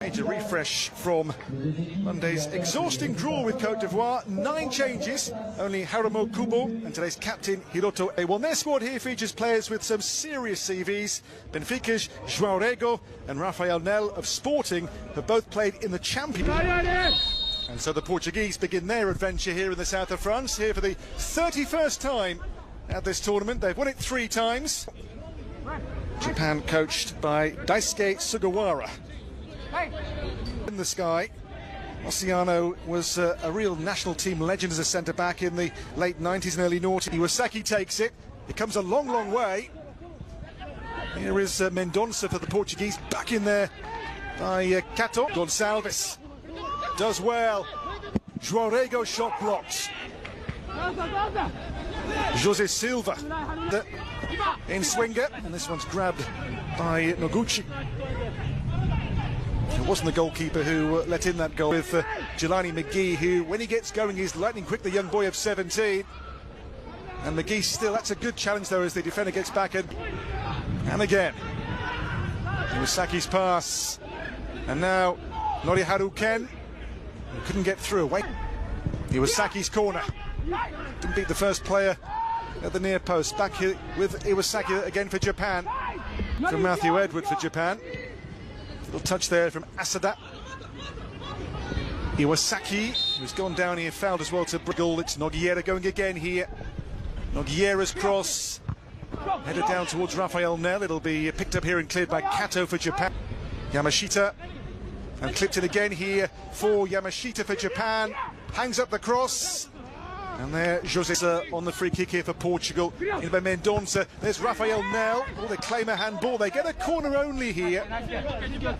Major refresh from Monday's exhausting draw with Côte d'Ivoire. 9 changes, only Harimo Kubo and today's captain Hiroto. Well, their squad here features players with some serious CVs. Benfica's João Rego and Rafael Nel of Sporting have both played in the Champions. And so the Portuguese begin their adventure here in the south of France, here for the 31st time at this tournament. They've won it 3 times. Japan coached by Daisuke Sugawara. In the sky, Oceano was a real national team legend as a centre-back in the late 90s and early noughties. Iwasaki takes it. It comes a long, long way. Here is Mendonça for the Portuguese, back in there by Cato. Gonçalves does well. João Rego shot blocked. José Silva in swinger, and this one's grabbed by Noguchi. It wasn't the goalkeeper who let in that goal with Jelani McGee, who, when he gets going, is lightning quick, the young boy of 17. And McGee still, that's a good challenge though, as the defender gets back in. And again, Iwasaki's pass. And now, Noriharu Ken, who couldn't get through. Wait, Iwasaki's corner. Didn't beat the first player at the near post. Back here with Iwasaki again for Japan. From Matthew Edward for Japan. Little touch there from Asada. Iwasaki, who's gone down here, fouled as well to Briggle. It's Nogueira going again here. Nogueira's cross. Headed down towards Rafael Nel. It'll be picked up here and cleared by Kato for Japan. Yamashita. And clipped in again here for Yamashita for Japan. Hangs up the cross. And there, José on the free kick here for Portugal. In by Mendonça. There's Rafael Nel. Oh, they claim a handball. They get a corner only here.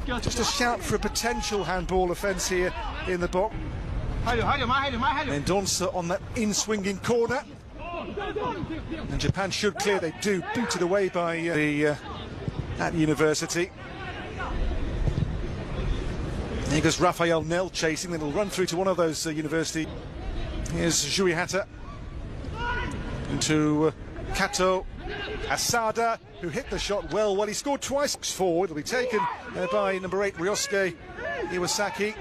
Just a shout for a potential handball offence here in the box. Mendonça on that in-swinging corner. And Japan should clear. They do. Booted away by at University. Here goes Rafael Nel chasing. Then he'll run through to one of those University. Here's Juihata into Kato. Asada, who hit the shot well. He scored twice forward. It'll be taken by number 8, Ryosuke Iwasaki.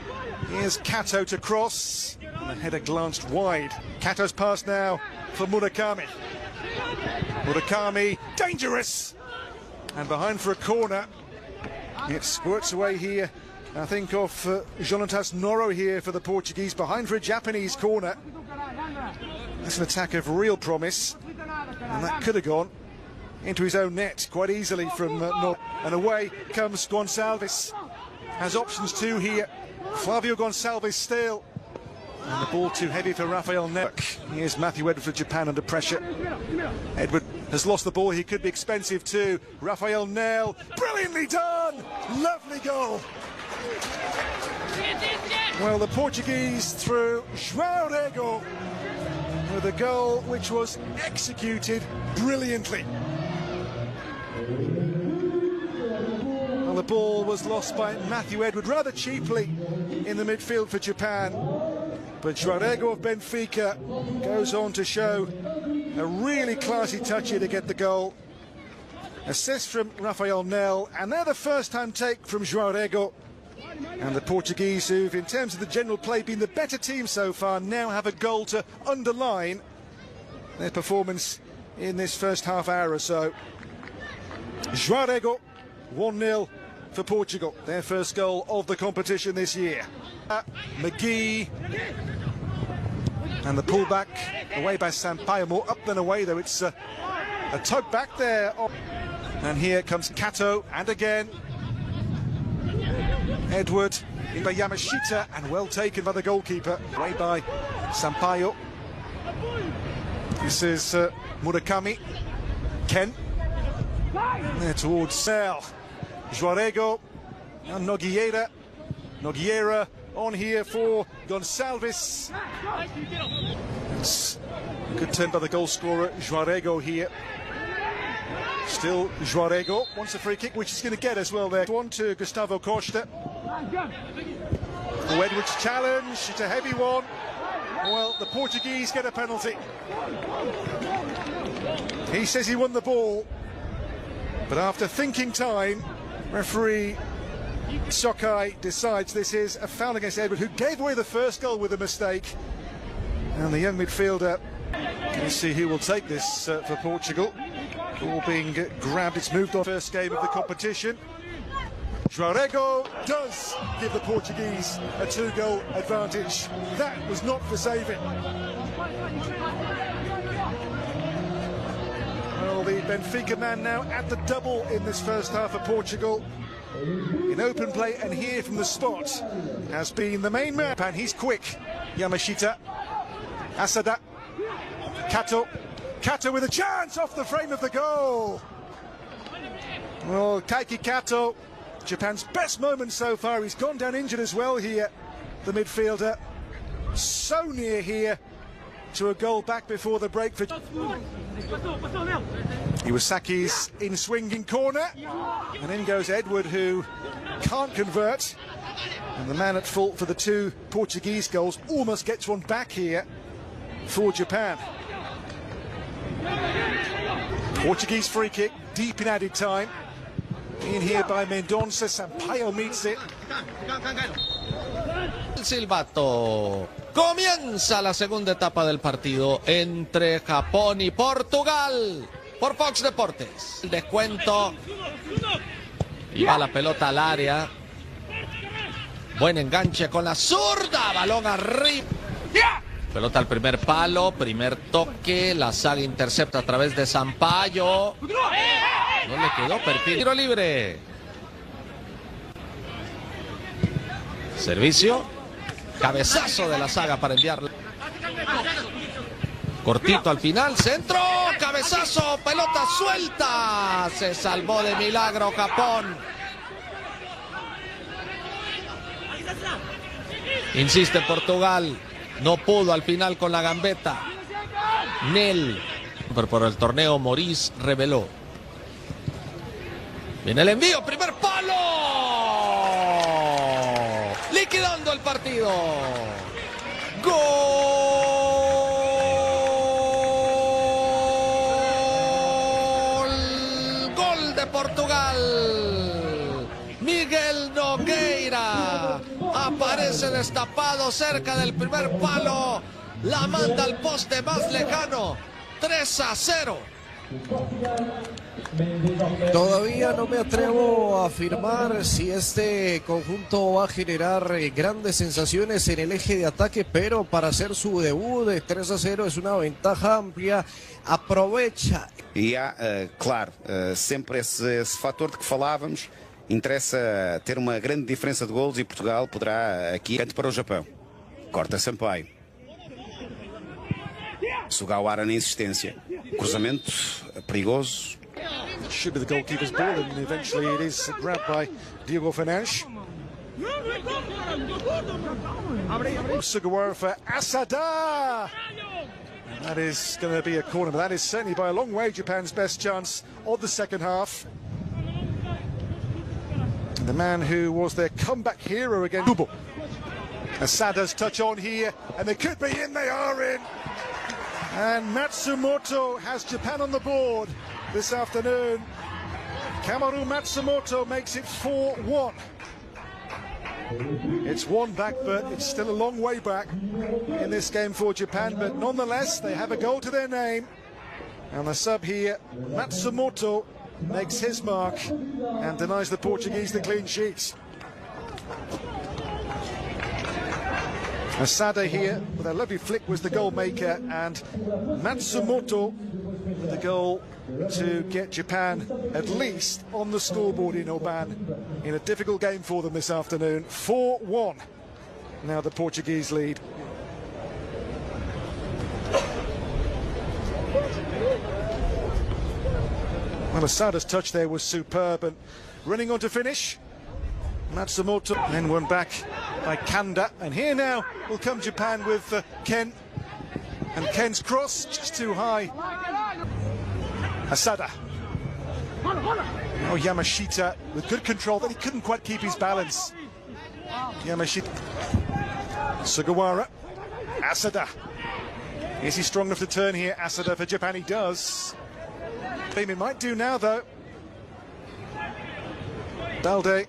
Here's Kato to cross. And the header glanced wide. Kato's pass now for Murakami. Murakami, dangerous! And behind for a corner. It squirts away here. I think of Jonatas Noro here for the Portuguese, behind for a Japanese corner. That's an attack of real promise, and that could have gone into his own net quite easily from Noro. And away comes Gonçalves. Has options too here. Flavio Gonçalves still. And the ball too heavy for Rafael Nel. Here's Matthew Edward for Japan under pressure. Edward has lost the ball. He could be expensive too. Rafael Nel, brilliantly done! Lovely goal. Well, the Portuguese through João Rego with a goal which was executed brilliantly. Well, the ball was lost by Matthew Edward rather cheaply in the midfield for Japan. But João Rego of Benfica goes on to show a really classy touch here to get the goal. Assist from Rafael Nel, and they're the first-time take from João Rego. And the Portuguese, who've, in terms of the general play, been the better team so far, now have a goal to underline their performance in this first half hour or so. João Rego, 1-0 for Portugal, their first goal of the competition this year. McGee, and the pullback away by Sampaio, more up than away though. It's a tug back there. And here comes Kato, and again Edward in by Yamashita, and well taken by the goalkeeper. Away by Sampaio. This is Murakami. Ken. There towards Nel. João Rego and Nogueira. Nogueira on here for Gonçalves. It's a good turn by the goal scorer, João Rego here. Still João Rego wants a free kick, which he's going to get as well there. One to Gustavo Costa. Edwards' challenge, it's a heavy one. Well, the Portuguese get a penalty. He says he won the ball, but after thinking time, referee Shokai decides this is a foul against Edward, who gave away the first goal with a mistake. And the young midfielder, can you see who will take this for Portugal? Ball being grabbed, it's moved on. First game of the competition. Joarego does give the Portuguese a 2-goal advantage. That was not for saving. Well, the Benfica man now at the double in this first half of Portugal. In open play and here from the spot has been the main man. And he's quick. Yamashita. Asada. Kato with a chance off the frame of the goal. Well, Taiki Kato, Japan's best moment so far. He's gone down injured as well here, the midfielder. So near here to a goal back before the break for Iwasaki's in-swinging corner. And in goes Edward, who can't convert. And the man at fault for the two Portuguese goals almost gets one back here for Japan. Portuguese free kick, deep in added time. In here by Mendonça, Sampaio meets it. El silbato. Comienza la segunda etapa del partido entre Japón y Portugal por Fox Deportes. El descuento. Y va la pelota al área. Buen enganche con la zurda. Balón arriba. Pelota al primer palo, primer toque, la saga intercepta a través de Sampaio. No le quedó perfil. Tiro libre. Servicio. Cabezazo de la saga para enviarla. Cortito al final, centro, cabezazo, pelota suelta. Se salvó de milagro Japón. Insiste Portugal. No pudo al final con la gambeta. Nel. Pero por el torneo Maurice reveló. Viene el envío, primer palo. Liquidando el partido. Gol. Gol de Portugal. Miguel Nogueira. Aparece destapado cerca del primer palo. La manda al poste más lejano. 3-0. Todavía no me atrevo a afirmar si este conjunto va a generar grandes sensaciones en el eje de ataque, pero para hacer su debut de 3-0 es una ventaja amplia. Aprovecha. E há, claro, sempre esse fator de que falávamos. Interessa ter uma grande diferença de golos e Portugal poderá aqui canto para o Japão. Corta Sampaio. Sugawara na insistência. Cruzamento perigoso. Should be the goalkeeper's ball, and eventually it is grabbed by Diogo Fernandes. Sugawara for Asada. And that is going to be a corner, but that is certainly by a long way Japan's best chance of the second half. The man who was their comeback hero against Kubo. Asada's touch on here, and they could be in, they are in. And Matsumoto has Japan on the board this afternoon. Kamaru Matsumoto makes it 4-1. It's one back, but it's still a long way back in this game for Japan. But nonetheless, they have a goal to their name. And the sub here, Matsumoto, makes his mark and denies the Portuguese the clean sheet. Asada here with a lovely flick was the goal maker, and Matsumoto with the goal to get Japan at least on the scoreboard in Oban in a difficult game for them this afternoon. 4-1. Now the Portuguese lead. Well, Asada's touch there was superb, and running on to finish. Matsumoto, then one back by Kanda, and here now will come Japan with Ken, and Ken's cross just too high. Asada. Oh, Yamashita with good control, but he couldn't quite keep his balance. Yamashita. Sugawara. Asada. Is he strong enough to turn here? Asada for Japan, he does. It might do now, though. Balde.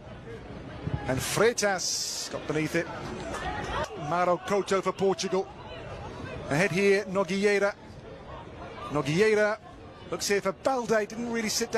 And Freitas got beneath it. Mauro Couto for Portugal. Ahead here, Nogueira. Nogueira looks here for Balde, didn't really sit down.